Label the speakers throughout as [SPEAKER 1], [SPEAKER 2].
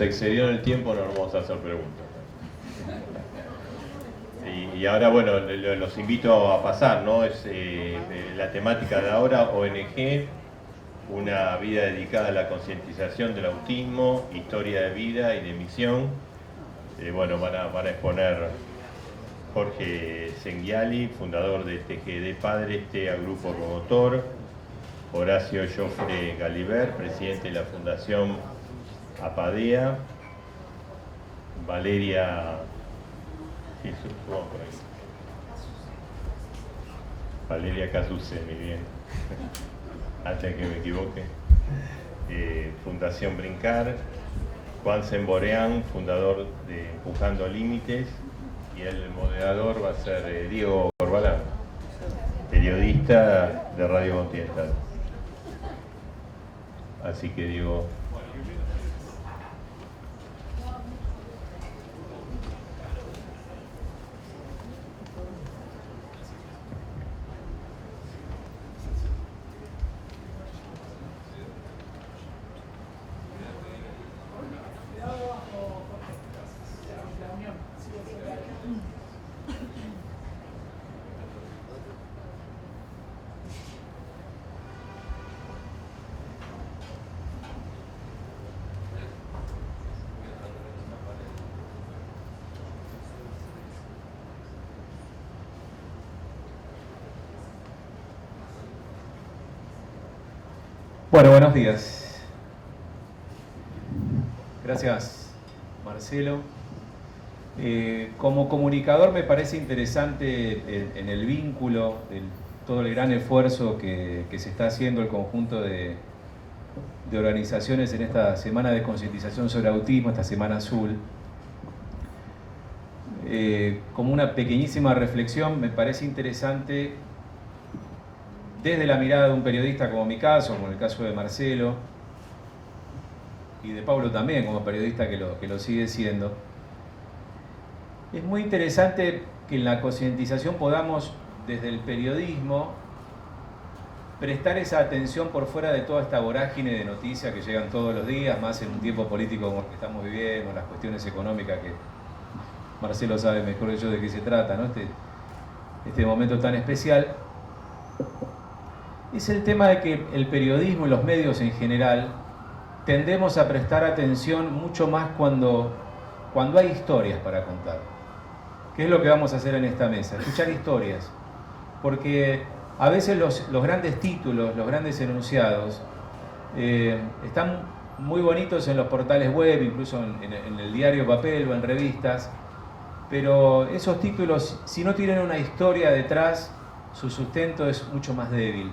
[SPEAKER 1] se excedió en el tiempo, no vamos a hacer preguntas. Y ahora, bueno, los invito a pasar, ¿no? Es la temática de ahora, ONG, una vida dedicada a la concientización del autismo, historia de vida y de misión. Bueno, van a exponer Jorge Cenghiali, fundador de TGD Padres, TEA Grupo Promotor, Horacio Joffre Galiber, presidente de la Fundación APADEA, Valeria... Sí, por ahí. Valeria Casuse, muy bien, antes de que me equivoque. Fundación Brincar, Juan Semboreán, fundador de Empujando Límites, y el moderador va a ser Diego Corbalán, periodista de Radio Continental. Así que Diego...
[SPEAKER 2] Bueno, buenos días. Gracias, Marcelo. Como comunicador me parece interesante en el vínculo, todo el gran esfuerzo que se está haciendo el conjunto de organizaciones en esta semana de concientización sobre autismo, esta Semana Azul. Como una pequeñísima reflexión, me parece interesante desde la mirada de un periodista como mi caso, como el caso de Marcelo, y de Pablo también, como periodista que lo sigue siendo, es muy interesante que en la concientización podamos, desde el periodismo, prestar esa atención por fuera de toda esta vorágine de noticias que llegan todos los días, más en un tiempo político como el que estamos viviendo, las cuestiones económicas que Marcelo sabe mejor que yo de qué se trata, ¿no? Este momento tan especial. Es el tema de que el periodismo y los medios en general tendemos a prestar atención mucho más cuando hay historias para contar. ¿Qué es lo que vamos a hacer en esta mesa? Escuchar historias. Porque a veces los grandes títulos, los grandes enunciados, están muy bonitos en los portales web, incluso en el diario papel o en revistas, pero esos títulos, si no tienen una historia detrás, su sustento es mucho más débil.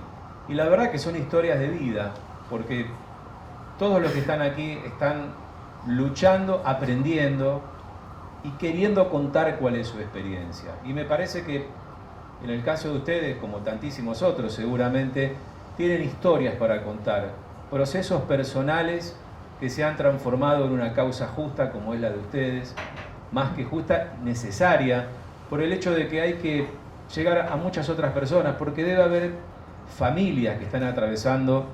[SPEAKER 2] Y la verdad que son historias de vida, porque todos los que están aquí están luchando, aprendiendo y queriendo contar cuál es su experiencia. Y me parece que en el caso de ustedes, como tantísimos otros seguramente, tienen historias para contar, procesos personales que se han transformado en una causa justa como es la de ustedes, más que justa, necesaria, por el hecho de que hay que llegar a muchas otras personas, porque debe haber familias que están atravesando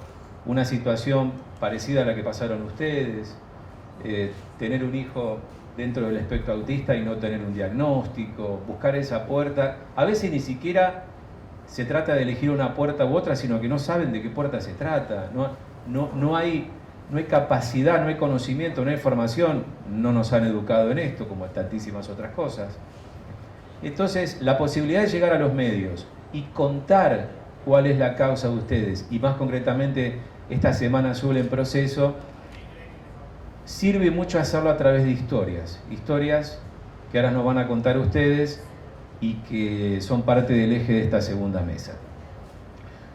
[SPEAKER 2] una situación parecida a la que pasaron ustedes, tener un hijo dentro del espectro autista y no tener un diagnóstico, buscar esa puerta. A veces ni siquiera se trata de elegir una puerta u otra, sino que no saben de qué puerta se trata. No hay capacidad, no hay conocimiento, no hay formación, no nos han educado en esto, como tantísimas otras cosas. Entonces, la posibilidad de llegar a los medios y contar cuál es la causa de ustedes, y más concretamente esta Semana Azul en proceso, sirve mucho hacerlo a través de historias que ahora nos van a contar ustedes y que son parte del eje de esta segunda mesa.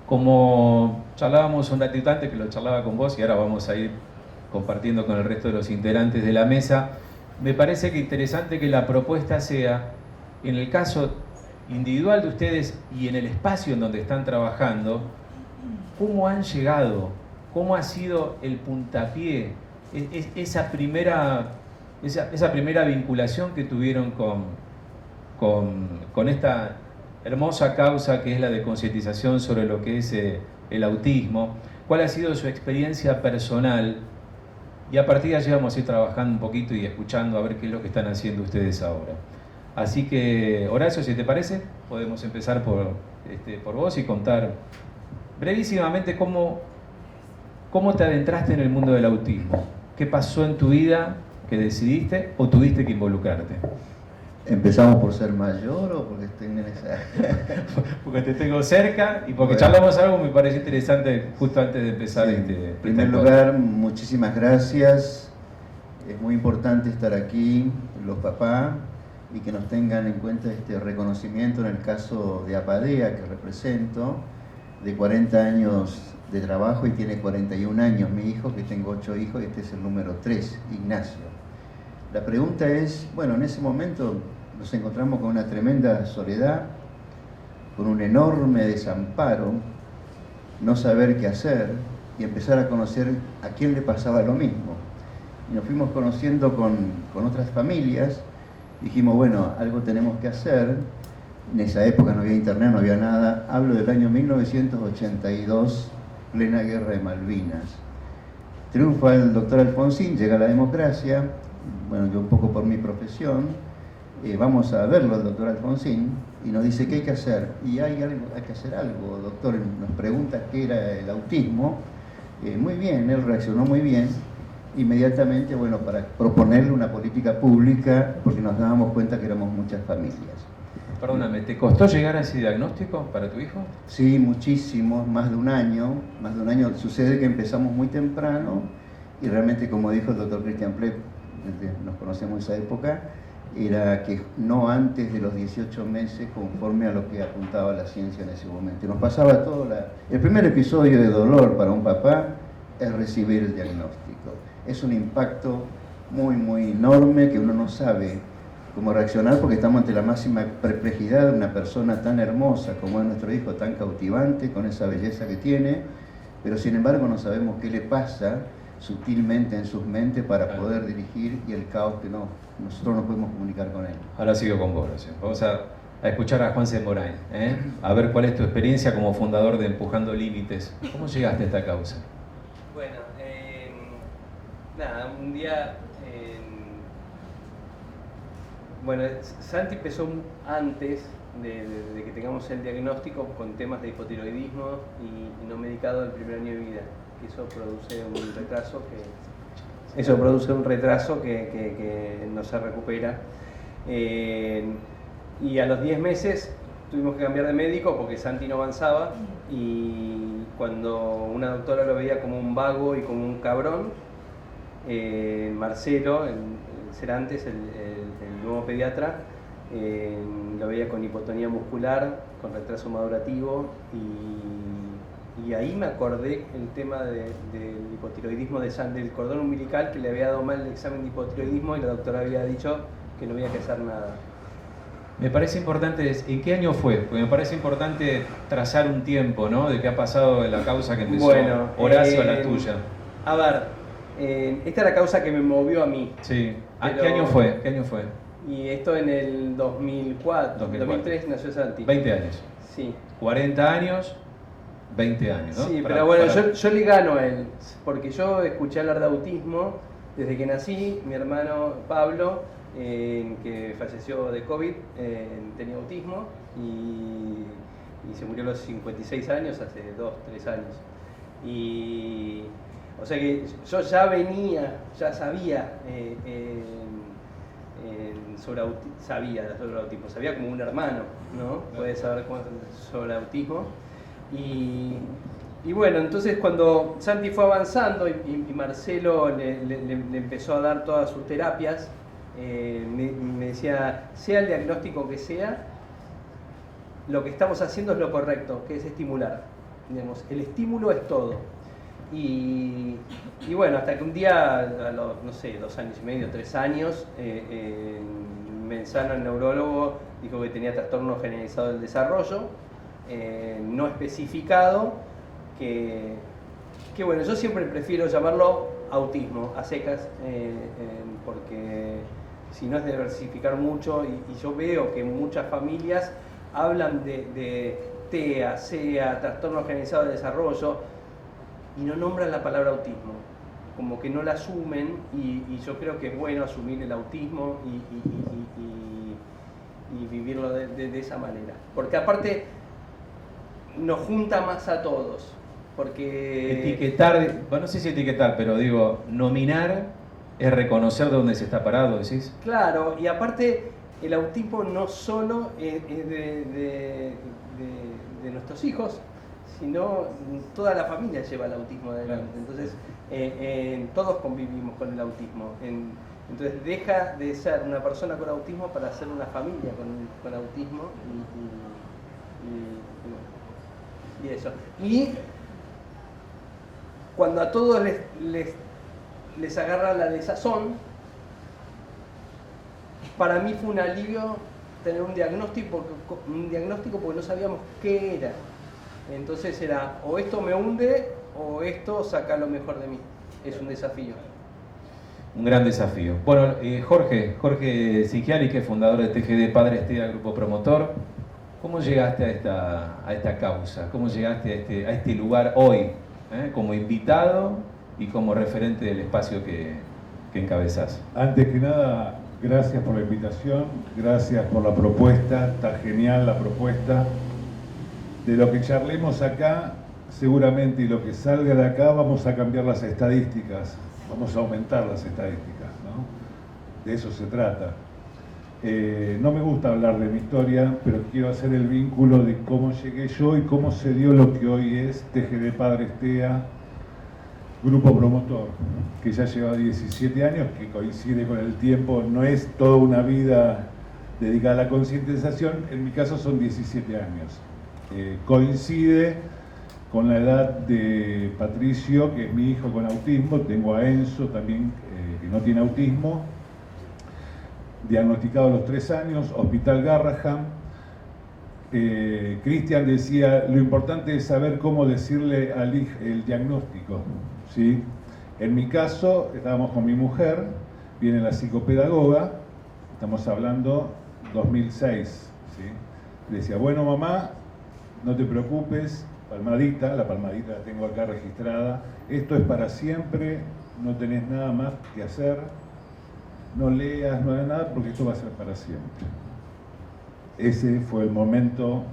[SPEAKER 2] Como charlábamos un ratito antes, que lo charlaba con vos y ahora vamos a ir compartiendo con el resto de los integrantes de la mesa, me parece que interesante que la propuesta sea, en el caso individual de ustedes y en el espacio en donde están trabajando, cómo han llegado, cómo ha sido el puntapié, esa primera vinculación que tuvieron con esta hermosa causa que es la de concientización sobre lo que es el autismo, cuál ha sido su experiencia personal y a partir de allí vamos a ir trabajando un poquito y escuchando a ver qué es lo que están haciendo ustedes ahora. Así que, Horacio, si te parece, podemos empezar por vos y contar brevísimamente cómo te adentraste en el mundo del autismo. ¿Qué pasó en tu vida que decidiste o tuviste que involucrarte?
[SPEAKER 3] ¿Empezamos por ser mayor o porque estoy en esa...?
[SPEAKER 2] Porque te tengo cerca y porque charlamos algo que me pareció interesante justo antes de empezar.
[SPEAKER 3] Sí, en primer lugar, muchísimas gracias. Es muy importante estar aquí, los papás, y que nos tengan en cuenta este reconocimiento en el caso de Apadea, que represento, de 40 años de trabajo, y tiene 41 años mi hijo, que tengo 8 hijos, y este es el número 3, Ignacio. La pregunta es, bueno, en ese momento nos encontramos con una tremenda soledad, con un enorme desamparo, no saber qué hacer y empezar a conocer a quién le pasaba lo mismo. Y nos fuimos conociendo con otras familias, dijimos, bueno, algo tenemos que hacer. En esa época no había internet, no había nada. Hablo del año 1982, plena guerra de Malvinas. Triunfa el doctor Alfonsín, llega la democracia, bueno, yo un poco por mi profesión, vamos a verlo al doctor Alfonsín y nos dice, ¿qué hay que hacer? Y hay que hacer algo, doctor, nos pregunta qué era el autismo. Muy bien, él reaccionó muy bien, inmediatamente, bueno, para proponerle una política pública, porque nos dábamos cuenta que éramos muchas familias.
[SPEAKER 2] Perdóname, ¿te costó llegar a ese diagnóstico para tu hijo?
[SPEAKER 3] Sí, muchísimo, más de un año. Sucede que empezamos muy temprano y realmente, como dijo el doctor Christian Plepp, nos conocemos en esa época, era que no antes de los 18 meses, conforme a lo que apuntaba la ciencia en ese momento. Nos pasaba todo. El primer episodio de dolor para un papá es recibir el diagnóstico. Es un impacto muy, muy enorme que uno no sabe cómo reaccionar, porque estamos ante la máxima perplejidad de una persona tan hermosa como es nuestro hijo, tan cautivante, con esa belleza que tiene, pero sin embargo no sabemos qué le pasa sutilmente en sus mentes para poder dirigir, y el caos que nosotros no podemos comunicar con él.
[SPEAKER 2] Ahora sigo con vos, Horacio. Vamos a escuchar a Juanse Morain, a ver cuál es tu experiencia como fundador de Empujando Límites. ¿Cómo llegaste a esta causa?
[SPEAKER 4] Bueno, nada, un día... Bueno, Santi empezó antes de que tengamos el diagnóstico con temas de hipotiroidismo y no medicado del primer año de vida. Eso produce un retraso que no se recupera. Y a los 10 meses tuvimos que cambiar de médico porque Santi no avanzaba, y cuando una doctora lo veía como un vago y como un cabrón, Marcelo, Cerantes, el nuevo pediatra, lo veía con hipotonía muscular, con retraso madurativo, y ahí me acordé el tema del hipotiroidismo del cordón umbilical, que le había dado mal el examen de hipotiroidismo y la doctora había dicho que no había que hacer nada.
[SPEAKER 2] Me parece importante, ¿en qué año fue? Porque me parece importante trazar un tiempo, ¿no? De qué ha pasado en la causa que empezó Horacio a la tuya.
[SPEAKER 4] A ver, esta es la causa que me movió a mí.
[SPEAKER 2] Sí. ¿Qué año fue?
[SPEAKER 4] Y esto en el 2004, 2003 nació Santi.
[SPEAKER 2] 20 años.
[SPEAKER 4] Sí.
[SPEAKER 2] 40 años, 20 años, ¿no?
[SPEAKER 4] Sí, pero bueno, yo le gano a él, porque yo escuché hablar de autismo desde que nací. Mi hermano Pablo, que falleció de COVID, tenía autismo y se murió a los 56 años, hace 2, 3 años. Y o sea que yo ya sabía sobre autismo, sabía como un hermano, ¿no? Puede saber sobre autismo. Y bueno, entonces cuando Santi fue avanzando y Marcelo le empezó a dar todas sus terapias, me decía, sea el diagnóstico que sea, lo que estamos haciendo es lo correcto, que es estimular. Digamos, el estímulo es todo. Y bueno, hasta que un día, a los, no sé, 2 años y medio, 3 años, Menzano, el neurólogo, dijo que tenía trastorno generalizado del desarrollo, no especificado, que bueno, yo siempre prefiero llamarlo autismo, a secas, porque si no es diversificar mucho, y yo veo que muchas familias hablan de TEA, SEA, trastorno generalizado del desarrollo, y no nombran la palabra autismo. como que no la asumen y yo creo que es bueno asumir el autismo y vivirlo de esa manera. Porque aparte nos junta más a todos. Porque
[SPEAKER 2] Etiquetar, bueno, no sé si etiquetar, pero digo, nominar es reconocer de dónde se está parado, decís.
[SPEAKER 4] claro, y aparte el autismo no solo es de nuestros hijos, sino toda la familia lleva el autismo adelante. Entonces, todos convivimos con el autismo. Entonces, deja de ser una persona con autismo para ser una familia con autismo y eso. Y cuando a todos les agarra la desazón, para mí fue un alivio tener un diagnóstico porque no sabíamos qué era. Entonces era, o esto me hunde o esto saca lo mejor de mí. Es un desafío.
[SPEAKER 2] Un gran desafío. Bueno, Jorge Sigiari, que es fundador de TGD Padre Estea, grupo promotor, ¿cómo llegaste a esta causa? ¿Cómo llegaste a este lugar hoy, como invitado y como referente del espacio que encabezás?
[SPEAKER 5] Antes que nada, gracias por la invitación, gracias por la propuesta, está genial la propuesta. De lo que charlemos acá, seguramente, y lo que salga de acá, vamos a cambiar las estadísticas, vamos a aumentar las estadísticas, ¿no? De eso se trata. No me gusta hablar de mi historia, pero quiero hacer el vínculo de cómo llegué yo y cómo se dio lo que hoy es TGD Padre Estea, grupo promotor, que ya lleva 17 años, que coincide con el tiempo, no es toda una vida dedicada a la concientización, en mi caso son 17 años. Coincide con la edad de Patricio, que es mi hijo con autismo, tengo a Enzo también, que no tiene autismo, diagnosticado a los 3 años, Hospital Garrahan. Cristian decía, lo importante es saber cómo decirle al hijo el diagnóstico, ¿sí? En mi caso, estábamos con mi mujer, viene la psicopedagoga, estamos hablando 2006, ¿sí? Le decía, bueno mamá, no te preocupes, palmadita, la palmadita la tengo acá registrada, esto es para siempre, no tenés nada más que hacer, no leas, no hagas nada, porque esto va a ser para siempre. Ese fue el momento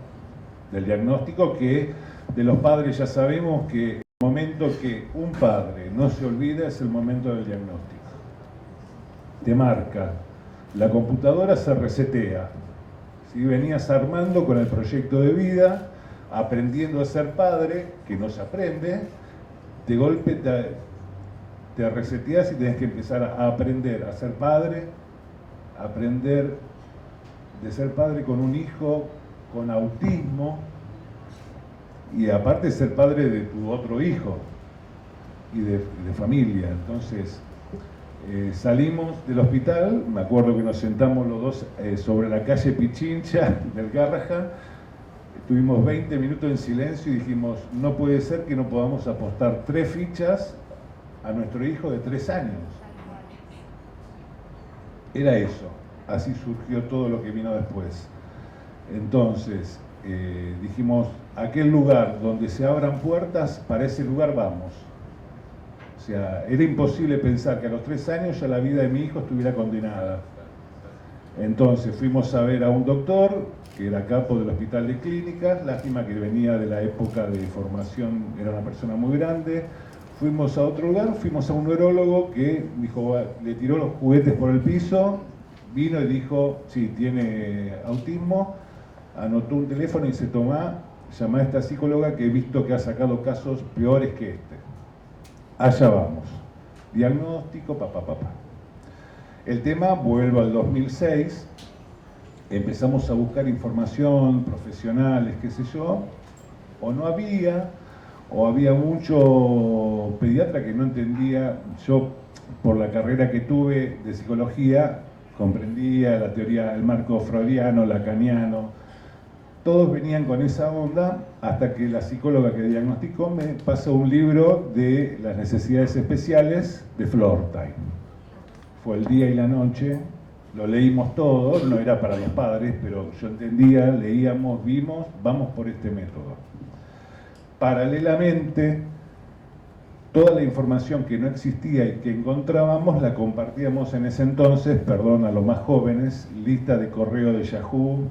[SPEAKER 5] del diagnóstico, que de los padres ya sabemos que el momento que un padre no se olvida es el momento del diagnóstico. Te marca, la computadora se resetea. Si venías armando con el proyecto de vida, aprendiendo a ser padre, que no se aprende, de golpe te reseteas y tenés que empezar a aprender a ser padre, aprender de ser padre con un hijo con autismo y aparte ser padre de tu otro hijo y de familia. Entonces salimos del hospital, me acuerdo que nos sentamos los dos sobre la calle Pichincha del Garrahan, estuvimos 20 minutos en silencio y dijimos, no puede ser que no podamos apostar 3 fichas a nuestro hijo de 3 años. Era eso, así surgió todo lo que vino después. Entonces, dijimos, aquel lugar donde se abran puertas, para ese lugar vamos. O sea, era imposible pensar que a los 3 años ya la vida de mi hijo estuviera condenada. Entonces fuimos a ver a un doctor, que era capo del hospital de clínicas, lástima que venía de la época de formación, era una persona muy grande. Fuimos a otro lugar, fuimos a un neurólogo que dijo, le tiró los juguetes por el piso, vino y dijo, sí, tiene autismo, anotó un teléfono y dice, tomá, llamá a esta psicóloga que he visto que ha sacado casos peores que este. Allá vamos. Diagnóstico, papá. El tema, vuelvo al 2006, empezamos a buscar información, profesionales, qué sé yo, o no había, o había mucho pediatra que no entendía. Yo, por la carrera que tuve de psicología, comprendía la teoría, el marco freudiano, lacaniano, todos venían con esa onda, hasta que la psicóloga que diagnosticó me pasó un libro de las necesidades especiales de Flortine. Fue el día y la noche, lo leímos todo, no era para los padres, pero yo entendía, leíamos, vimos, vamos por este método. Paralelamente, toda la información que no existía y que encontrábamos la compartíamos en ese entonces, perdón a los más jóvenes, lista de correo de Yahoo,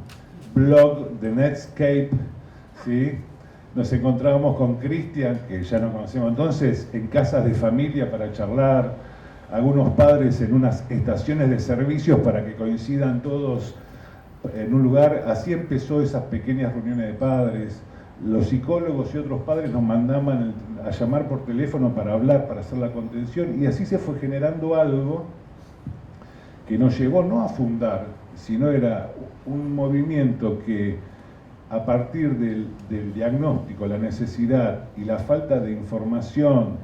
[SPEAKER 5] blog de Netscape, ¿sí? Nos encontrábamos con Cristian, que ya nos conocíamos entonces, en casas de familia para charlar, algunos padres en unas estaciones de servicios para que coincidan todos en un lugar. Así empezó esas pequeñas reuniones de padres. Los psicólogos y otros padres nos mandaban a llamar por teléfono para hablar, para hacer la contención, y así se fue generando algo que nos llevó no a fundar, sino era un movimiento que a partir del diagnóstico, la necesidad y la falta de información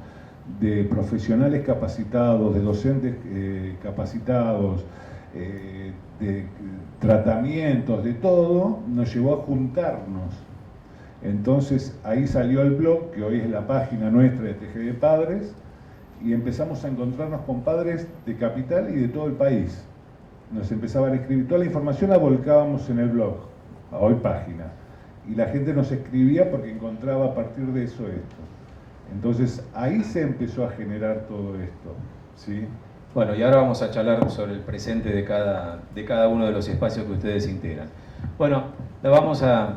[SPEAKER 5] de profesionales capacitados, de docentes capacitados, de tratamientos, de todo, nos llevó a juntarnos. Entonces ahí salió el blog, que hoy es la página nuestra de TGD Padres, y empezamos a encontrarnos con padres de Capital y de todo el país. Nos empezaban a escribir, toda la información la volcábamos en el blog, hoy página, y la gente nos escribía porque encontraba a partir de eso esto. Entonces ahí se empezó a generar todo esto, ¿sí?
[SPEAKER 2] Bueno, y ahora vamos a charlar sobre el presente de cada uno de los espacios que ustedes integran. Bueno, la vamos a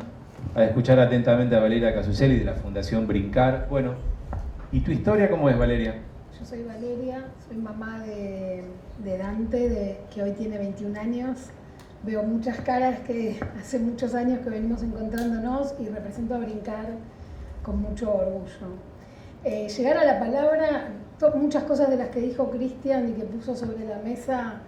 [SPEAKER 2] escuchar atentamente a Valeria Casuccelli de la Fundación Brincar. Bueno, ¿y tu historia cómo es, Valeria?
[SPEAKER 6] Yo soy Valeria, soy mamá de Dante, que hoy tiene 21 años. Veo muchas caras que hace muchos años que venimos encontrándonos y represento a Brincar con mucho orgullo. Llegar a la palabra, muchas cosas de las que dijo Cristian y que puso sobre la mesa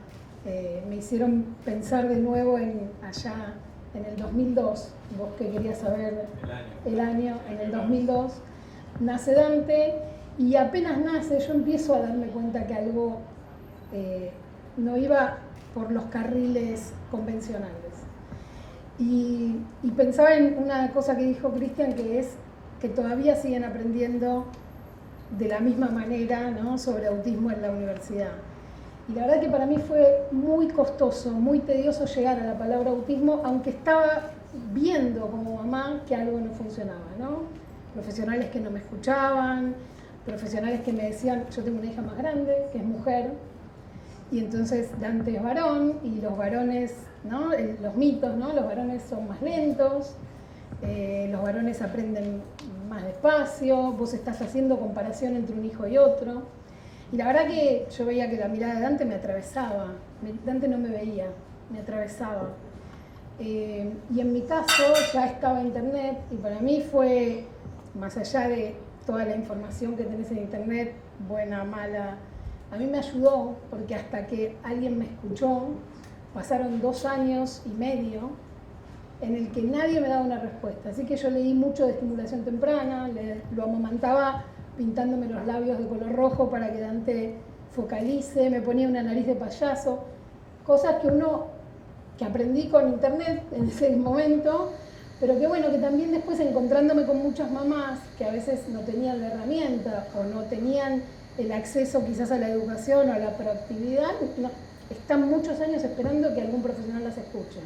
[SPEAKER 6] me hicieron pensar de nuevo allá en el 2002, vos que querías saber el año, en el 2002, nace Dante y apenas nace yo empiezo a darme cuenta que algo no iba por los carriles convencionales. Y pensaba en una cosa que dijo Cristian, que es que todavía siguen aprendiendo de la misma manera, ¿no?, sobre autismo en la universidad. Y la verdad que para mí fue muy costoso, muy tedioso llegar a la palabra autismo, aunque estaba viendo como mamá que algo no funcionaba, ¿no? Profesionales que no me escuchaban, profesionales que me decían, yo tengo una hija más grande, que es mujer, y entonces Dante es varón, y los varones, ¿no?, los mitos, ¿no?, los varones son más lentos, los varones aprenden más despacio, vos estás haciendo comparación entre un hijo y otro. Y la verdad que yo veía que la mirada de Dante me atravesaba, Dante no me veía, me atravesaba. Y en mi caso ya estaba internet y para mí fue, más allá de toda la información que tenés en internet, buena, mala, a mí me ayudó porque hasta que alguien me escuchó, pasaron 2 años y medio en el que nadie me daba una respuesta. Así que yo leí mucho de estimulación temprana, lo amamantaba pintándome los labios de color rojo para que Dante focalice, me ponía una nariz de payaso, cosas que aprendí con internet en ese momento, pero que bueno, que también después encontrándome con muchas mamás que a veces no tenían la herramienta o no tenían el acceso quizás a la educación o a la proactividad, están muchos años esperando que algún profesional las escuche.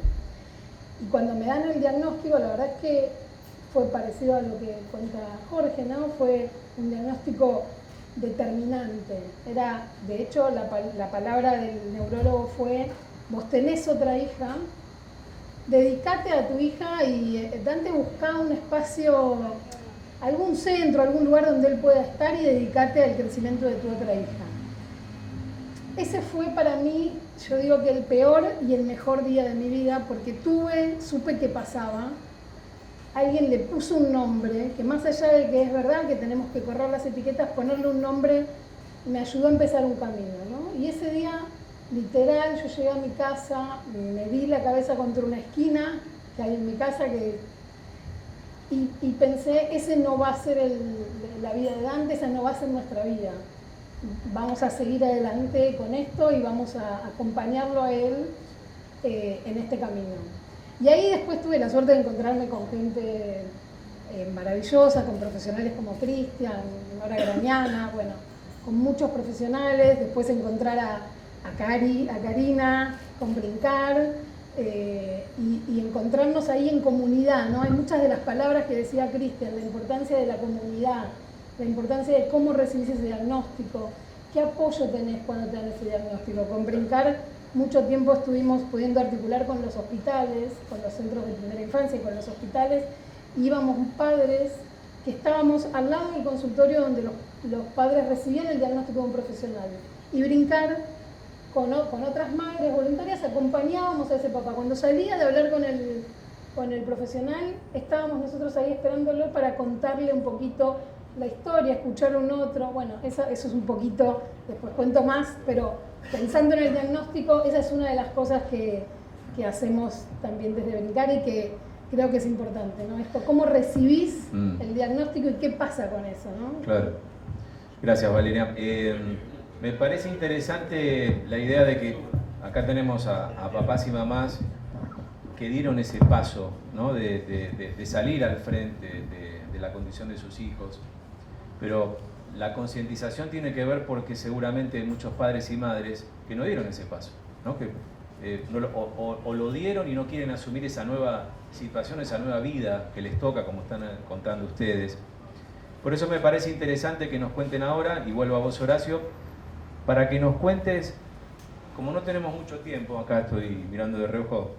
[SPEAKER 6] Y cuando me dan el diagnóstico, la verdad es que fue parecido a lo que cuenta Jorge, ¿no? Fue un diagnóstico determinante. Era, de hecho, la palabra del neurólogo fue, vos tenés otra hija, dedicate a tu hija y Dante buscaba un espacio, algún centro, algún lugar donde él pueda estar y dedicate al crecimiento de tu otra hija. Ese fue para mí, yo digo que el peor y el mejor día de mi vida, porque supe que pasaba, alguien le puso un nombre, que más allá de que es verdad que tenemos que correr las etiquetas, ponerle un nombre me ayudó a empezar un camino, ¿no? Y ese día, literal, yo llegué a mi casa, me di la cabeza contra una esquina que hay en mi casa y pensé, ese no va a ser la vida de Dante, esa no va a ser nuestra vida. Vamos a seguir adelante con esto y vamos a acompañarlo a él en este camino. Y ahí después tuve la suerte de encontrarme con gente maravillosa, con profesionales como Cristian, Nora Grañana, bueno, con muchos profesionales, después encontrar a Karina, con Brincar, y encontrarnos ahí en comunidad, ¿no? Hay muchas de las palabras que decía Cristian, la importancia de la comunidad, la importancia de cómo recibís ese diagnóstico, qué apoyo tenés cuando te dan ese diagnóstico. Con Brincar mucho tiempo estuvimos pudiendo articular con los hospitales, con los centros de primera infancia y con los hospitales, y íbamos padres que estábamos al lado del consultorio donde los padres recibían el diagnóstico de un profesional. Y Brincar, con otras madres voluntarias, acompañábamos a ese papá. Cuando salía de hablar con el profesional, estábamos nosotros ahí esperándolo para contarle un poquito la historia, escuchar a un otro. Bueno, eso es un poquito, después cuento más, pero pensando en el diagnóstico, esa es una de las cosas que hacemos también desde Brincar y que creo que es importante, ¿no? Esto, cómo recibís el diagnóstico y qué pasa con eso, ¿no?
[SPEAKER 2] Claro. Gracias, Valeria. Me parece interesante la idea de que acá tenemos a papás y mamás que dieron ese paso, ¿no? de salir al frente de la condición de sus hijos. Pero la concientización tiene que ver porque seguramente hay muchos padres y madres que no dieron ese paso, ¿no? Que o lo dieron y no quieren asumir esa nueva situación, esa nueva vida que les toca, como están contando ustedes. Por eso me parece interesante que nos cuenten ahora, y vuelvo a vos, Horacio, para que nos cuentes, como no tenemos mucho tiempo, acá estoy mirando de reojo,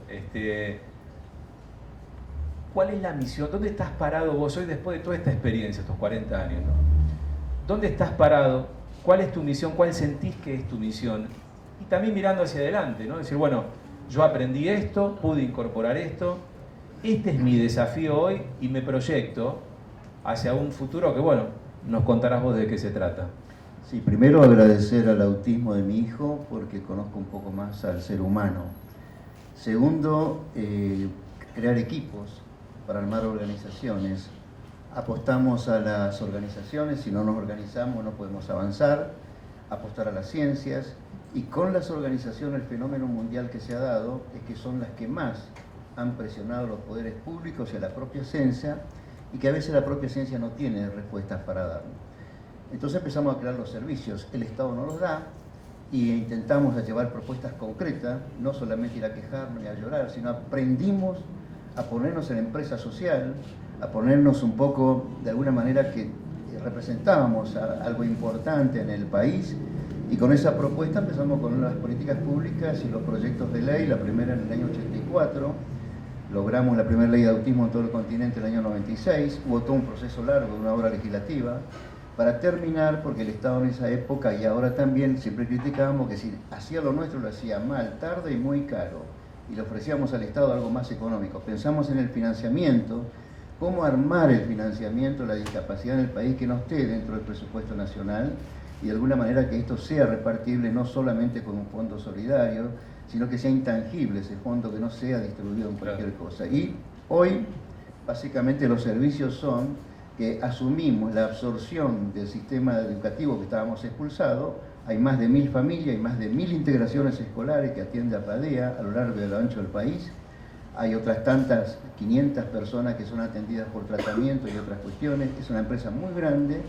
[SPEAKER 2] ¿cuál es la misión? ¿Dónde estás parado vos hoy después de toda esta experiencia, estos 40 años, ¿no? ¿Dónde estás parado? ¿Cuál es tu misión? ¿Cuál sentís que es tu misión? Y también mirando hacia adelante, ¿no? Decir, bueno, yo aprendí esto, pude incorporar esto, este es mi desafío hoy y me proyecto hacia un futuro que, bueno, nos contarás vos de qué se trata.
[SPEAKER 3] Sí, primero agradecer al autismo de mi hijo porque conozco un poco más al ser humano. Segundo, crear equipos para armar organizaciones. Apostamos a las organizaciones, si no nos organizamos no podemos avanzar, apostar a las ciencias, y con las organizaciones el fenómeno mundial que se ha dado es que son las que más han presionado a los poderes públicos y a la propia ciencia, y que a veces la propia ciencia no tiene respuestas para darnos. Entonces empezamos a crear los servicios, el Estado no los da, y intentamos llevar propuestas concretas, no solamente ir a quejarnos ni a llorar, sino aprendimos a ponernos en empresa social, a ponernos un poco, de alguna manera, que representábamos algo importante en el país, y con esa propuesta empezamos con las políticas públicas y los proyectos de ley, la primera en el año 84, logramos la primera ley de autismo en todo el continente en el año 96, hubo todo un proceso largo de una obra legislativa, para terminar, porque el Estado en esa época y ahora también siempre criticábamos que si hacía lo nuestro lo hacía mal, tarde y muy caro, y le ofrecíamos al Estado algo más económico. Pensamos en el financiamiento, cómo armar el financiamiento de la discapacidad en el país que no esté dentro del presupuesto nacional y de alguna manera que esto sea repartible no solamente con un fondo solidario, sino que sea intangible ese fondo, que no sea distribuido en cualquier cosa. Y hoy, básicamente, los servicios son que asumimos la absorción del sistema educativo que estábamos expulsados. Hay más de 1000 familias, hay más de 1000 integraciones escolares que atiende APADEA a lo largo y a lo ancho del país. Hay otras tantas, 500 personas que son atendidas por tratamiento y otras cuestiones. Es una empresa muy grande.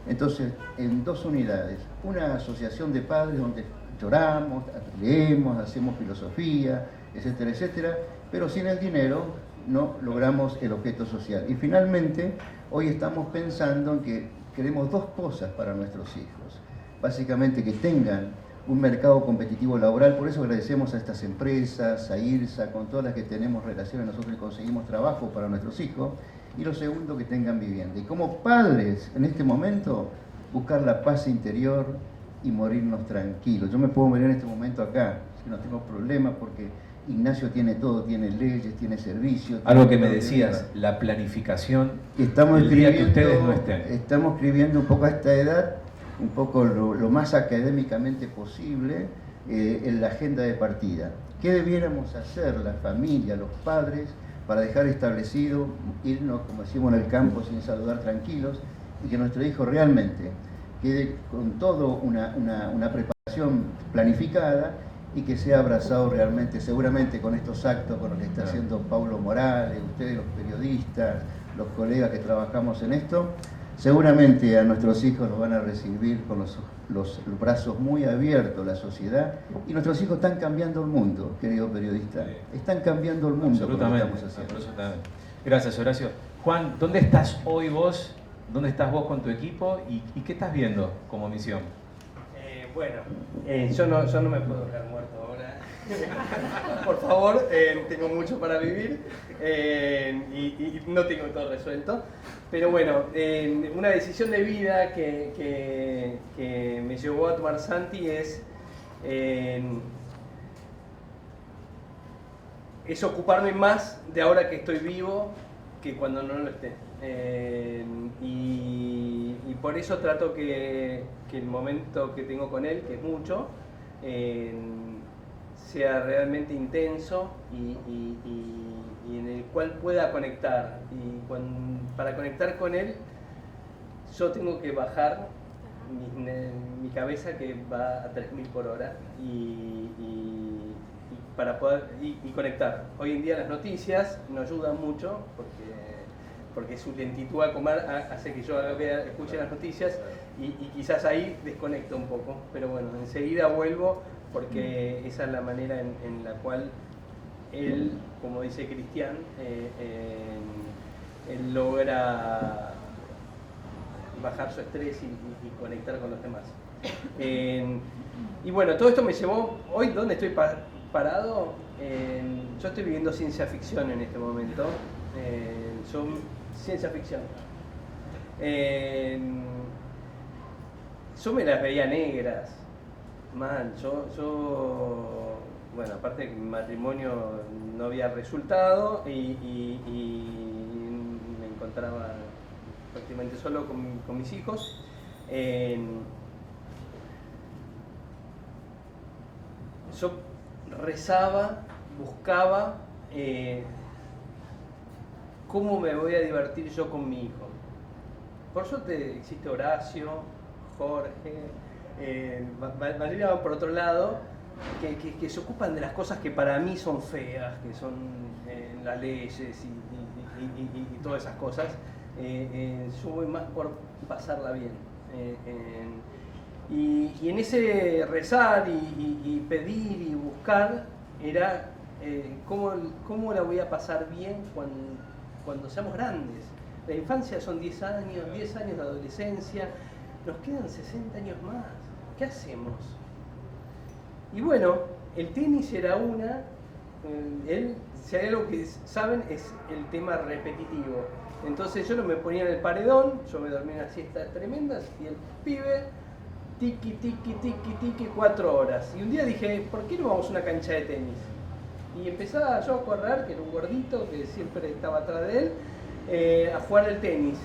[SPEAKER 3] Entonces, en 2 unidades, una asociación de padres donde lloramos, leemos, hacemos filosofía, etcétera, etcétera, pero sin el dinero no logramos el objeto social. Y finalmente, hoy estamos pensando en que queremos 2 cosas para nuestros hijos. Básicamente que tengan un mercado competitivo laboral, por eso agradecemos a estas empresas, a IRSA, con todas las que tenemos relaciones nosotros y conseguimos trabajo para nuestros hijos. Y lo segundo, que tengan vivienda. Y como padres, en este momento, buscar la paz interior y morirnos tranquilos. Yo me puedo morir en este momento acá, si no tengo problemas, porque Ignacio tiene todo, tiene leyes, tiene servicios.
[SPEAKER 2] Algo que me decías, la planificación.
[SPEAKER 3] Estamos
[SPEAKER 2] el día que ustedes no estén.
[SPEAKER 3] Estamos escribiendo un poco a esta edad, un poco lo más académicamente posible, en la agenda de partida. ¿Qué debiéramos hacer la familia, los padres, para dejar establecido, irnos, como decimos, en el campo sin saludar tranquilos, y que nuestro hijo realmente quede con todo una preparación planificada y que sea abrazado realmente, seguramente con estos actos, con lo que está haciendo Paulo Morales, ustedes los periodistas, los colegas que trabajamos en esto, seguramente a nuestros hijos los van a recibir con los brazos muy abiertos, la sociedad, y nuestros hijos están cambiando el mundo, querido periodista, están cambiando el mundo.
[SPEAKER 2] Absolutamente, absolutamente. Gracias, Horacio. Juan, ¿dónde estás hoy vos ¿Dónde estás vos con tu equipo y qué estás viendo como misión?
[SPEAKER 4] Yo no me puedo quedar muerto ahora. Por favor, tengo mucho para vivir y no tengo todo resuelto. Pero bueno, una decisión de vida que me llevó a tomar Santi es ocuparme más de ahora que estoy vivo que cuando no lo esté. Y por eso trato que el momento que tengo con él, que es mucho, sea realmente intenso y en el cual pueda conectar. Y para conectar con él, yo tengo que bajar mi cabeza, que va a 3000 por hora, para poder conectar. Hoy en día las noticias nos ayudan mucho porque su lentitud al comer hace que yo escuche las noticias y quizás ahí desconecto un poco, pero bueno, enseguida vuelvo porque esa es la manera en la cual él, como dice Cristian, él logra bajar su estrés y conectar con los demás. Y bueno, todo esto me llevó, hoy ¿dónde estoy parado? Yo estoy viviendo ciencia ficción en este momento. Ciencia ficción. Yo me las veía negras, mal. Bueno, aparte que mi matrimonio no había resultado y me encontraba prácticamente solo con mis hijos. Yo rezaba, buscaba cómo me voy a divertir yo con mi hijo. Por suerte existe Horacio, Jorge, Valeria va por otro lado, que se ocupan de las cosas que para mí son feas, que son las leyes y todas esas cosas. Yo voy más por pasarla bien. Y en ese rezar y pedir y buscar era cómo la voy a pasar bien cuando seamos grandes. La infancia son 10 años de adolescencia, nos quedan 60 años más. ¿Qué hacemos? Y bueno, el tenis era una. Si hay algo que saben, es el tema repetitivo. Entonces yo no me ponía en el paredón, yo me dormía en unas siestas tremendas y el pibe, tiki, 4 horas. Y un día dije, ¿por qué no vamos a una cancha de tenis? Y empezaba yo a correr, que era un gordito que siempre estaba atrás de él, a jugar el tenis.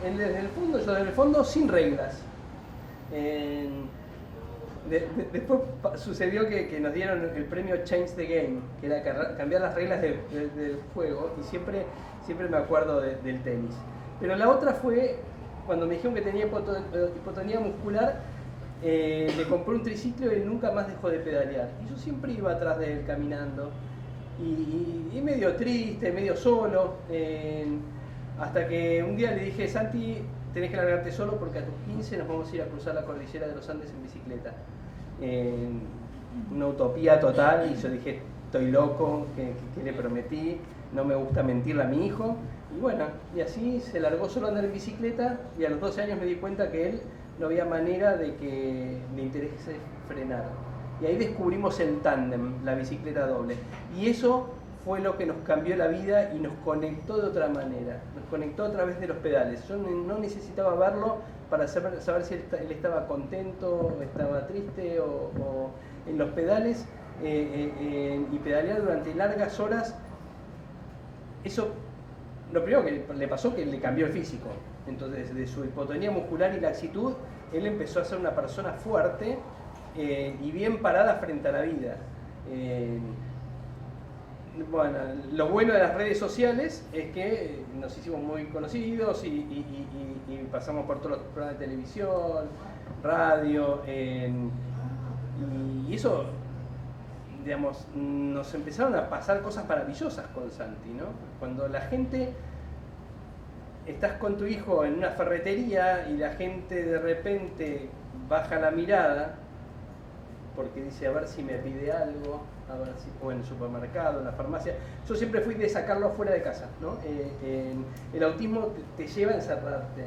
[SPEAKER 4] Él desde el fondo, sin reglas. Después sucedió que nos dieron el premio Change the Game, que era cambiar las reglas del juego, y siempre me acuerdo del tenis. Pero la otra fue cuando me dijeron que tenía hipotonía muscular. Le compré un triciclo y nunca más dejó de pedalear. Y yo siempre iba atrás de él caminando. Y medio triste, medio solo. Hasta que un día le dije, Santi, tenés que largarte solo porque a tus 15 nos vamos a ir a cruzar la cordillera de los Andes en bicicleta. Una utopía total. Y yo dije, estoy loco, ¿qué le prometí? No me gusta mentirle a mi hijo. Y bueno, y así se largó solo a andar en bicicleta. Y a los 12 años me di cuenta que él no había manera de que le interese frenar. Y ahí descubrimos el tándem, la bicicleta doble. Y eso fue lo que nos cambió la vida y nos conectó de otra manera. Nos conectó a través de los pedales. Yo no necesitaba verlo para saber si él estaba contento, estaba triste o en los pedales. Y pedalear durante largas horas, eso, lo primero que le pasó que le cambió el físico. Entonces, de su hipotonía muscular y laxitud, él empezó a ser una persona fuerte y bien parada frente a la vida. Bueno, lo bueno de las redes sociales es que nos hicimos muy conocidos y pasamos por todos los programas de televisión, radio, y eso, digamos, nos empezaron a pasar cosas maravillosas con Santi, ¿no? Cuando la gente... Estás con tu hijo en una ferretería y la gente de repente baja la mirada porque dice a ver si me pide algo, o en el supermercado, en la farmacia. Yo siempre fui de sacarlo fuera de casa, ¿no? El autismo te lleva a encerrarte.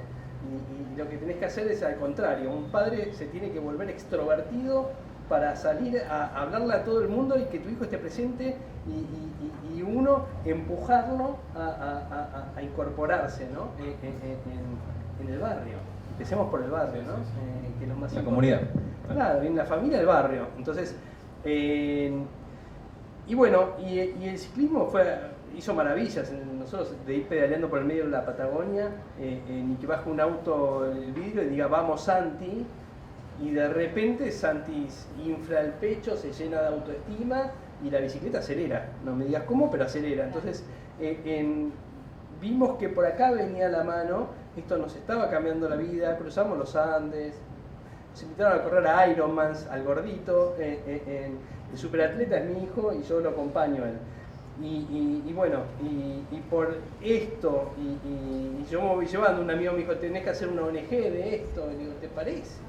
[SPEAKER 4] Y lo que tenés que hacer es al contrario, un padre se tiene que volver extrovertido para salir a hablarle a todo el mundo y que tu hijo esté presente y uno empujarlo a incorporarse, ¿no? en el barrio. Empecemos por el barrio, ¿no? Que es lo más
[SPEAKER 2] la
[SPEAKER 4] importante.
[SPEAKER 2] comunidad.
[SPEAKER 4] Claro, en la familia, el barrio. Entonces, y bueno, y el ciclismo hizo maravillas. Nosotros de ir pedaleando por el medio de la Patagonia, ni que baje un auto el vidrio y diga vamos Santi, y de repente Santi infla el pecho, se llena de autoestima y la bicicleta acelera. No me digas cómo, pero acelera. Entonces, vimos que por acá venía la mano, esto nos estaba cambiando la vida, cruzamos los Andes, nos invitaron a correr a Ironmans, al gordito, el superatleta es mi hijo y yo lo acompaño a él. Y bueno, y por esto, y yo me voy llevando, un amigo me dijo, tenés que hacer una ONG de esto, y digo, ¿te parece?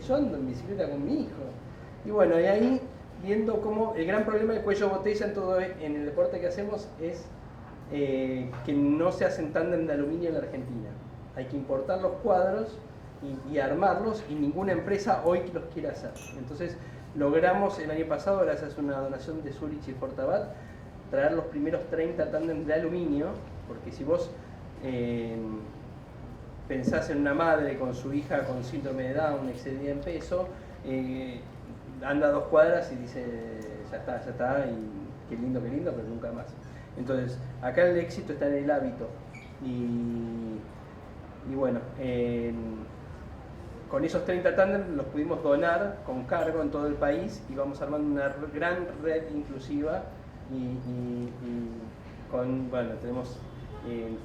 [SPEAKER 4] Yo ando en bicicleta con mi hijo. Y bueno, y ahí viendo cómo el gran problema del cuello de botella en el deporte que hacemos es que no se hacen tándem de aluminio en la Argentina. Hay que importar los cuadros y armarlos, y ninguna empresa hoy los quiere hacer. Entonces logramos el año pasado, gracias a una donación de Zurich y Fortabat, traer los primeros 30 tándems de aluminio, porque si vos pensás en una madre con su hija con síndrome de Down excedida en peso, anda 2 cuadras y dice ya está, y qué lindo, pero nunca más. Entonces, acá el éxito está en el hábito. Y bueno, con esos 30 tándems los pudimos donar con cargo en todo el país y vamos armando una gran red inclusiva tenemos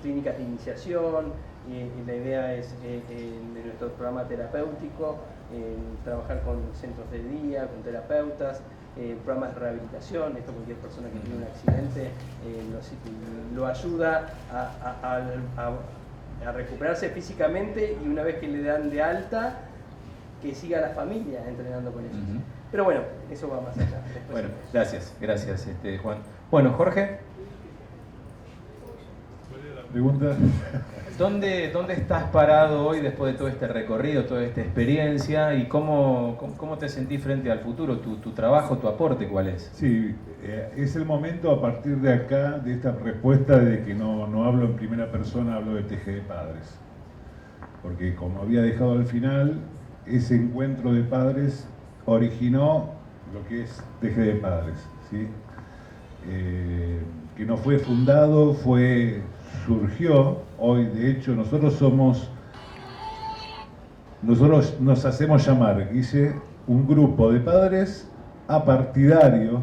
[SPEAKER 4] clínicas de iniciación, y la idea es de nuestro programa terapéutico, trabajar con centros de día, con terapeutas, programas de rehabilitación. Esto, cualquier persona que tiene un accidente lo ayuda a recuperarse físicamente, y una vez que le dan de alta, que siga la familia entrenando con ellos. Pero bueno, eso va más allá. Después
[SPEAKER 2] Bueno, gracias Juan. Bueno, Jorge,
[SPEAKER 5] ¿Pregunta?
[SPEAKER 2] ¿dónde estás parado hoy después de todo este recorrido, toda esta experiencia, y cómo te sentís frente al futuro? ¿Tu trabajo, tu aporte, cuál es?
[SPEAKER 5] Sí, es el momento a partir de acá, de esta respuesta de que no hablo en primera persona, hablo de TGD Padres. Porque como había dejado al final, ese encuentro de padres originó lo que es TGD Padres, ¿sí? Que no fue fundado, surgió hoy. De hecho, nosotros nos hacemos llamar, Guille, un grupo de padres apartidario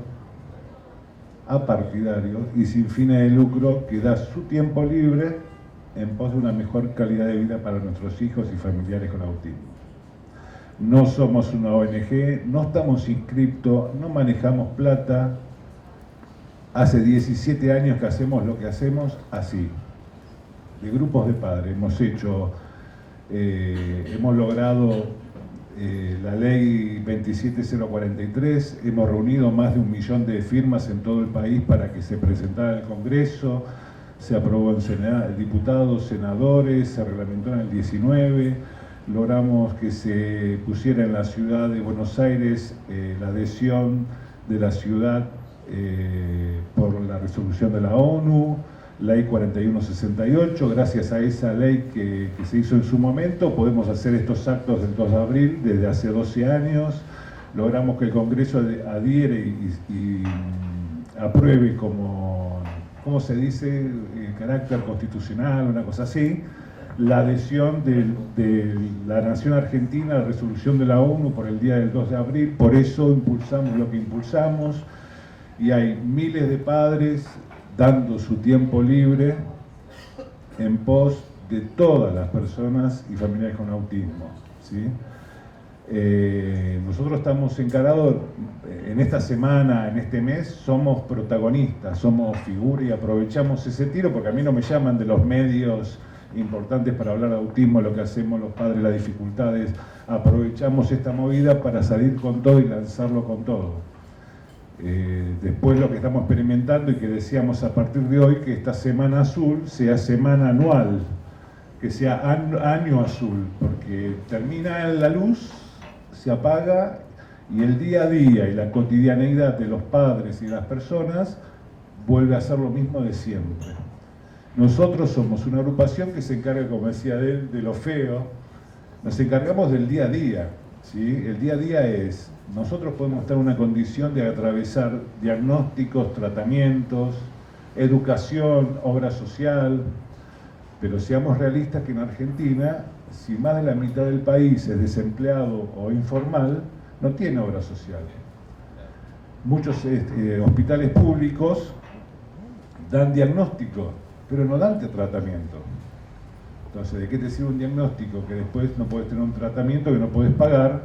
[SPEAKER 5] y sin fines de lucro, que da su tiempo libre en pos de una mejor calidad de vida para nuestros hijos y familiares con autismo. No somos una ONG, no estamos inscriptos, no manejamos plata. Hace 17 años que hacemos lo que hacemos así, de grupos de padres. Hemos logrado la ley 27043, hemos reunido más de 1 millón de firmas en todo el país para que se presentara al Congreso, se aprobó en diputados, senadores, se reglamentó en el 19, logramos que se pusiera en la ciudad de Buenos Aires la adhesión de la ciudad por la resolución de la ONU, ley 4168. Gracias a esa ley que se hizo en su momento, podemos hacer estos actos del 2 de abril desde hace 12 años. Logramos que el Congreso adhiere y apruebe como, ¿cómo se dice?, carácter constitucional, una cosa así, la adhesión de la Nación Argentina a la resolución de la ONU por el día del 2 de abril. Por eso impulsamos lo que impulsamos, y hay miles de padres dando su tiempo libre en pos de todas las personas y familiares con autismo, ¿sí? Nosotros estamos encarados en esta semana, en este mes, somos protagonistas, somos figura, y aprovechamos ese tiro, porque a mí no me llaman de los medios importantes para hablar de autismo, lo que hacemos los padres, las dificultades. Aprovechamos esta movida para salir con todo y lanzarlo con todo. Después lo que estamos experimentando, y que decíamos a partir de hoy, que esta Semana Azul sea semana anual, que sea año azul, porque termina la luz, se apaga y el día a día y la cotidianeidad de los padres y de las personas vuelve a ser lo mismo de siempre. Nosotros somos una agrupación que se encarga, como decía él, de lo feo. Nos encargamos del día a día, ¿sí? El día a día es, nosotros podemos estar en una condición de atravesar diagnósticos, tratamientos, educación, obra social, pero seamos realistas que en Argentina, si más de la mitad del país es desempleado o informal, no tiene obra social. Muchos hospitales públicos dan diagnóstico, pero no dan tratamiento. Entonces, ¿de qué te sirve un diagnóstico que después no puedes tener un tratamiento que no puedes pagar?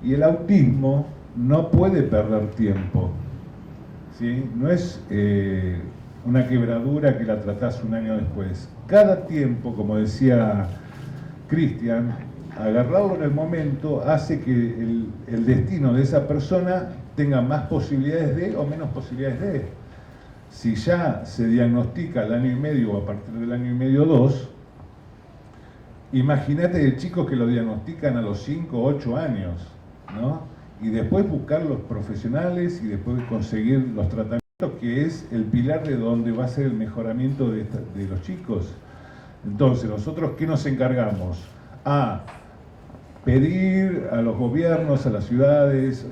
[SPEAKER 5] Y el autismo no puede perder tiempo, ¿sí? No es una quebradura que la tratás un año después. Cada tiempo, como decía Cristian, agarrarlo en el momento hace que el destino de esa persona tenga más posibilidades de o menos posibilidades de. Si ya se diagnostica al año y medio o a partir del año y medio 2, imagínate de chicos que lo diagnostican a los 5 o 8 años, ¿no? Y después buscar los profesionales y después conseguir los tratamientos, que es el pilar de donde va a ser el mejoramiento de los chicos. Entonces, nosotros, ¿qué nos encargamos? A pedir a los gobiernos, a las ciudades,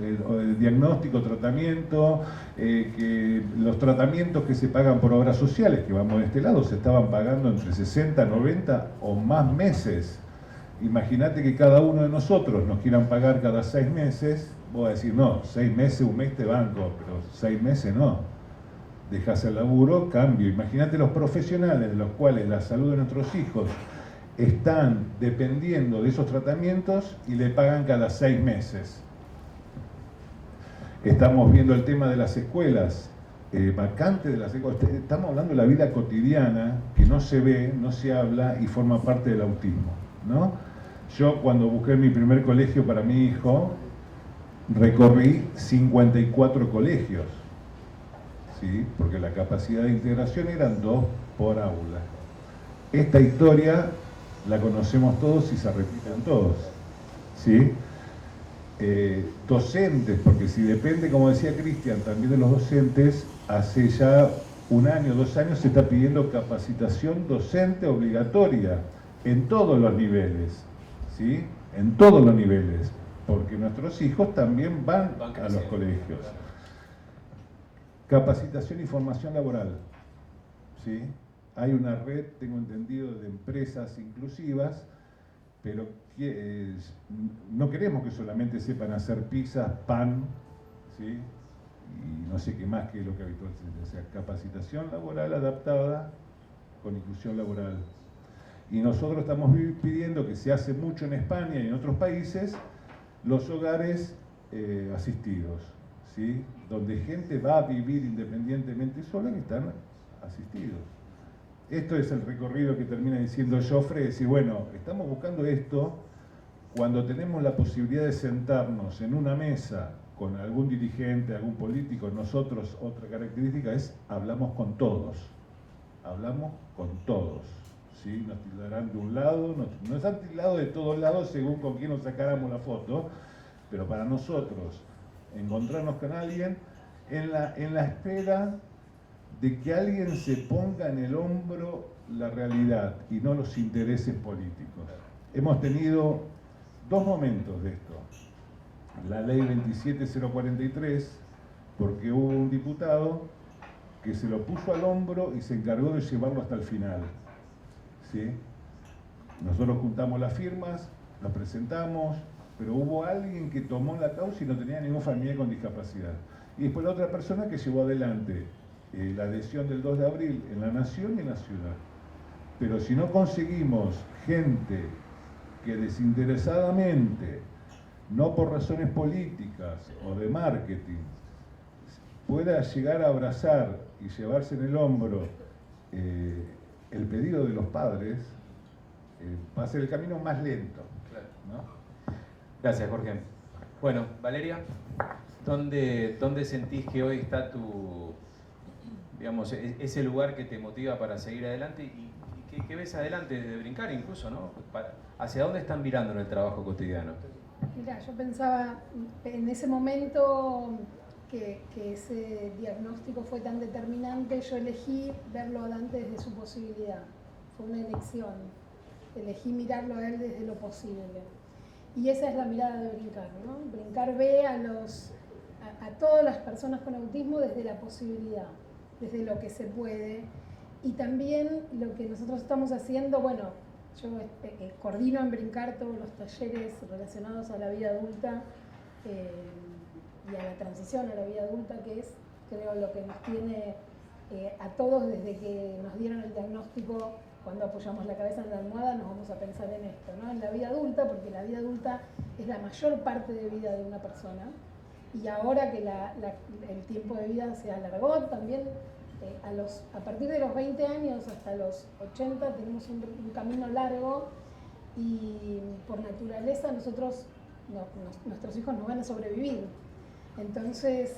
[SPEAKER 5] diagnóstico, tratamiento, que los tratamientos que se pagan por obras sociales, que vamos de este lado, se estaban pagando entre 60, 90 o más meses. Imagínate que cada uno de nosotros nos quieran pagar cada 6 meses, vos vas a decir, no, 6 meses, un mes te banco, pero 6 meses no. Dejás el laburo, cambio. Imagínate los profesionales de los cuales la salud de nuestros hijos están dependiendo de esos tratamientos y le pagan cada 6 meses. Estamos viendo el tema de las escuelas, vacantes de las escuelas. Estamos hablando de la vida cotidiana que no se ve, no se habla y forma parte del autismo, ¿no? Yo cuando busqué mi primer colegio para mi hijo, recorrí 54 colegios, ¿sí? Porque la capacidad de integración eran 2 por aula. Esta historia la conocemos todos y se repiten todos, ¿sí? Docentes, porque si depende, como decía Cristian, también de los docentes, hace ya 1 año, 2 años se está pidiendo capacitación docente obligatoria en todos los niveles, ¿sí? En todos los niveles, porque nuestros hijos también van a los colegios. Capacitación y formación laboral, ¿sí? Hay una red, tengo entendido, de empresas inclusivas, pero no queremos que solamente sepan hacer pizzas, pan, ¿sí? Y no sé qué más que lo que habitualmente, o sea, capacitación laboral adaptada con inclusión laboral. Y nosotros estamos pidiendo, que se hace mucho en España y en otros países, los hogares asistidos, ¿sí? Donde gente va a vivir independientemente sola y están asistidos. Esto es el recorrido que termina diciendo Joffre, decir, bueno, estamos buscando esto cuando tenemos la posibilidad de sentarnos en una mesa con algún dirigente, algún político. Nosotros, otra característica es, hablamos con todos, ¿sí? Nos tildarán de un lado, nos han tildado de todos lados según con quién nos sacáramos la foto, pero para nosotros, encontrarnos con alguien en la espera de que alguien se ponga en el hombro la realidad y no los intereses políticos. Hemos tenido 2 momentos de esto. La ley 27043, porque hubo un diputado que se lo puso al hombro y se encargó de llevarlo hasta el final, ¿sí? Nosotros juntamos las firmas, las presentamos, pero hubo alguien que tomó la causa y no tenía ningún familiar con discapacidad. Y después la otra persona que llevó adelante la adhesión del 2 de abril en la nación y en la ciudad. Pero si no conseguimos gente que desinteresadamente, no por razones políticas o de marketing, pueda llegar a abrazar y llevarse en el hombro el pedido de los padres, va a ser el camino más lento, ¿no?
[SPEAKER 2] Gracias, Jorge. Bueno, Valeria, ¿dónde sentís que hoy está tu, digamos, ese lugar que te motiva para seguir adelante y ¿Qué ves adelante de Brincar incluso, ¿no? ¿Hacia dónde están mirando en el trabajo cotidiano?
[SPEAKER 6] Mira, yo pensaba en ese momento que ese diagnóstico fue tan determinante, yo elegí verlo a Dante desde su posibilidad. Fue una elección. Elegí mirarlo a él desde lo posible. Y esa es la mirada de Brincar, ¿no? Brincar ve a todas las personas con autismo desde la posibilidad, desde lo que se puede. Y también lo que nosotros estamos haciendo, bueno, yo coordino en Brincar todos los talleres relacionados a la vida adulta y a la transición a la vida adulta, que es, creo, lo que nos tiene a todos desde que nos dieron el diagnóstico. Cuando apoyamos la cabeza en la almohada nos vamos a pensar en esto, ¿no? En la vida adulta, porque la vida adulta es la mayor parte de vida de una persona. Y ahora que el tiempo de vida se alargó, también a partir de los 20 años hasta los 80 tenemos un camino largo y por naturaleza nuestros hijos no van a sobrevivir. Entonces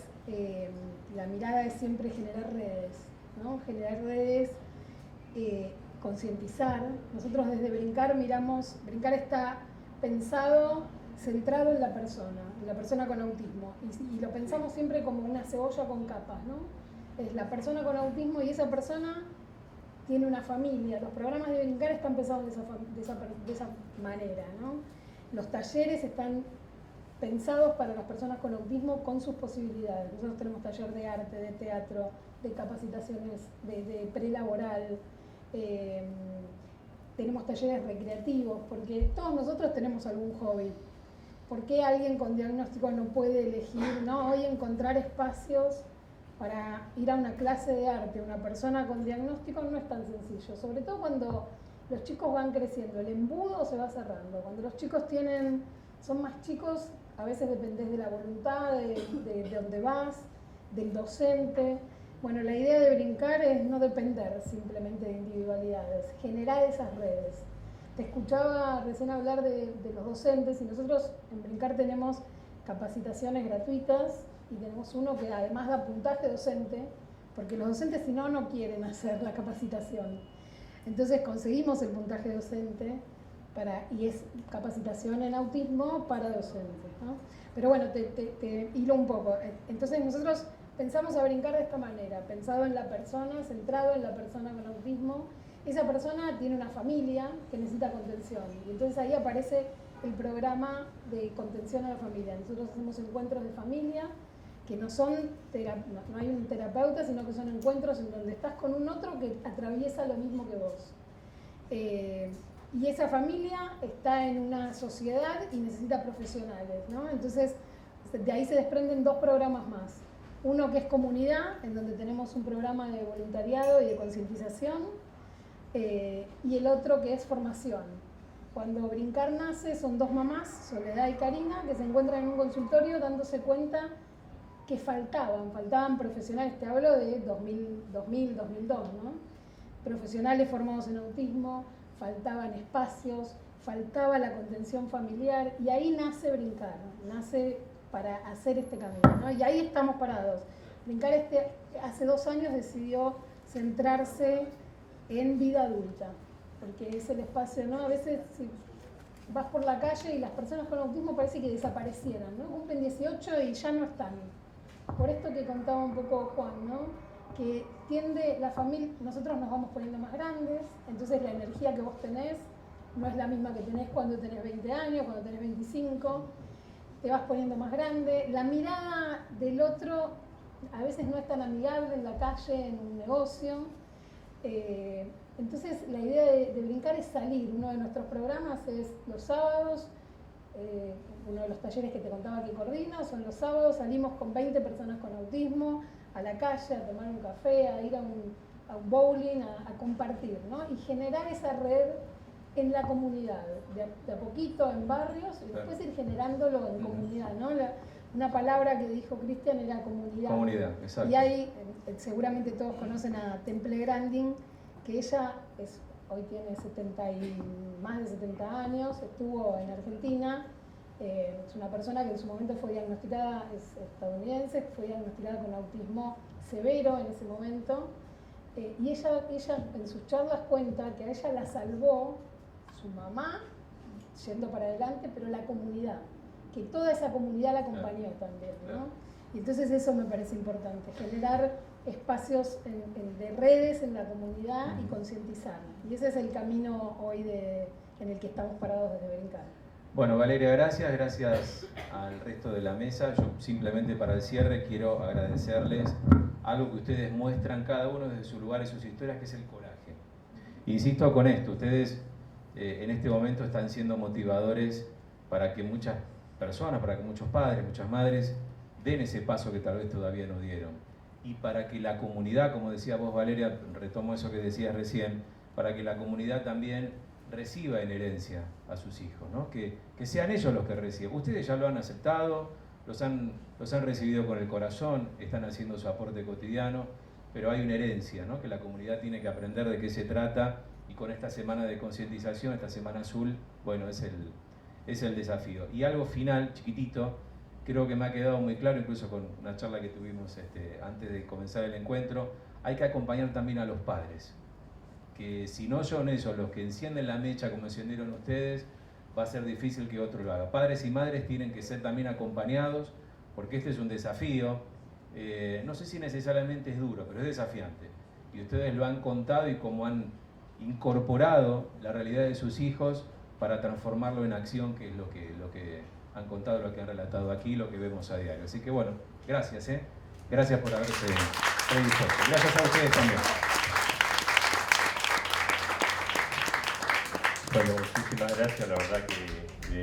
[SPEAKER 6] la mirada es siempre generar redes, ¿no? Generar redes, concientizar. Nosotros desde Brincar Brincar está pensado, centrado en la persona con autismo. Y lo pensamos siempre como una cebolla con capas, ¿no? Es la persona con autismo y esa persona tiene una familia. Los programas de Brincar están pensados de esa manera, ¿no? Los talleres están pensados para las personas con autismo con sus posibilidades. Nosotros tenemos taller de arte, de teatro, de capacitaciones de prelaboral, tenemos talleres recreativos, porque todos nosotros tenemos algún hobby. ¿Por qué alguien con diagnóstico no puede elegir, ¿no? Hoy encontrar espacios para ir a una clase de arte, una persona con diagnóstico no es tan sencillo, sobre todo cuando los chicos van creciendo, el embudo se va cerrando, cuando los chicos son más chicos, a veces dependés de la voluntad, de dónde vas, del docente. Bueno, la idea de Brincar es no depender simplemente de individualidades, generar esas redes. Te escuchaba recién hablar de los docentes y nosotros en Brincar tenemos capacitaciones gratuitas y tenemos uno que además da puntaje docente, porque los docentes si no quieren hacer la capacitación. Entonces conseguimos el puntaje docente y es capacitación en autismo para docentes, ¿no? Pero bueno, te hilo un poco. Entonces nosotros pensamos a Brincar de esta manera, pensado en la persona, centrado en la persona con autismo. Esa persona tiene una familia que necesita contención y entonces ahí aparece el programa de contención a la familia. Nosotros hacemos encuentros de familia que no hay un terapeuta, sino que son encuentros en donde estás con un otro que atraviesa lo mismo que vos. Y esa familia está en una sociedad y necesita profesionales, ¿no? Entonces, de ahí se desprenden dos programas más. Uno que es comunidad, en donde tenemos un programa de voluntariado y de concientización, y el otro que es formación. Cuando Brincar nace son dos mamás, Soledad y Karina, que se encuentran en un consultorio dándose cuenta que faltaban profesionales, te hablo de 2002, ¿no? Profesionales formados en autismo, faltaban espacios, faltaba la contención familiar y ahí nace Brincar, nace para hacer este camino, ¿no? Y ahí estamos parados. Brincar hace 2 años decidió centrarse en vida adulta, porque es el espacio, ¿no? A veces si vas por la calle y las personas con autismo parece que desaparecieran, ¿no? Cumplen 18 y ya no están. Por esto que contaba un poco Juan, ¿no? Que tiende la familia, nosotros nos vamos poniendo más grandes, entonces la energía que vos tenés no es la misma que tenés cuando tenés 20 años, cuando tenés 25, te vas poniendo más grande, la mirada del otro a veces no es tan amigable en la calle, en un negocio, entonces la idea de Brincar es salir. Uno de nuestros programas es los sábados, uno de los talleres que te contaba que coordino son los sábados, salimos con 20 personas con autismo a la calle, a tomar un café, a ir a un bowling, a compartir, ¿no? Y generar esa red en la comunidad, de a poquito en barrios y después ir generándolo en comunidad, ¿no? Una palabra que dijo Cristian era comunidad.
[SPEAKER 2] Comunidad, exacto.
[SPEAKER 6] Y ahí seguramente todos conocen a Temple Grandin, que ella hoy tiene más de 70 años, estuvo en Argentina, es una persona que en su momento fue diagnosticada, es estadounidense, fue diagnosticada con autismo severo en ese momento, y ella en sus charlas cuenta que a ella la salvó su mamá, yendo para adelante, pero la comunidad, que toda esa comunidad la acompañó también, ¿no? Y entonces eso me parece importante, generar espacios de redes en la comunidad y concientizar. Y ese es el camino hoy en el que estamos parados desde Brincar.
[SPEAKER 2] Bueno, Valeria, gracias al resto de la mesa. Yo simplemente para el cierre quiero agradecerles algo que ustedes muestran cada uno desde su lugar y sus historias, que es el coraje. Insisto con esto, ustedes en este momento están siendo motivadores para que muchas personas, para que muchos padres, muchas madres den ese paso que tal vez todavía no dieron. Y para que la comunidad, como decía vos Valeria, retomo eso que decías recién, para que la comunidad también reciba en herencia a sus hijos, ¿no? Que sean ellos los que reciban. Ustedes ya lo han aceptado, los han recibido con el corazón, están haciendo su aporte cotidiano, pero hay una herencia, ¿no? Que la comunidad tiene que aprender de qué se trata, y con esta semana de concientización, esta semana azul, bueno, es el desafío. Y algo final, chiquitito, creo que me ha quedado muy claro, incluso con una charla que tuvimos antes de comenzar el encuentro, hay que acompañar también a los padres, que si no son ellos los que encienden la mecha como encendieron ustedes, va a ser difícil que otro lo haga. Padres y madres tienen que ser también acompañados, porque este es un desafío, no sé si necesariamente es duro, pero es desafiante. Y ustedes lo han contado y cómo han incorporado la realidad de sus hijos para transformarlo en acción, que es lo que han contado, lo que han relatado aquí, lo que vemos a diario. Así que bueno, gracias, gracias por haberse predispuesto. Gracias a ustedes también.
[SPEAKER 1] Bueno, muchísimas gracias, la verdad que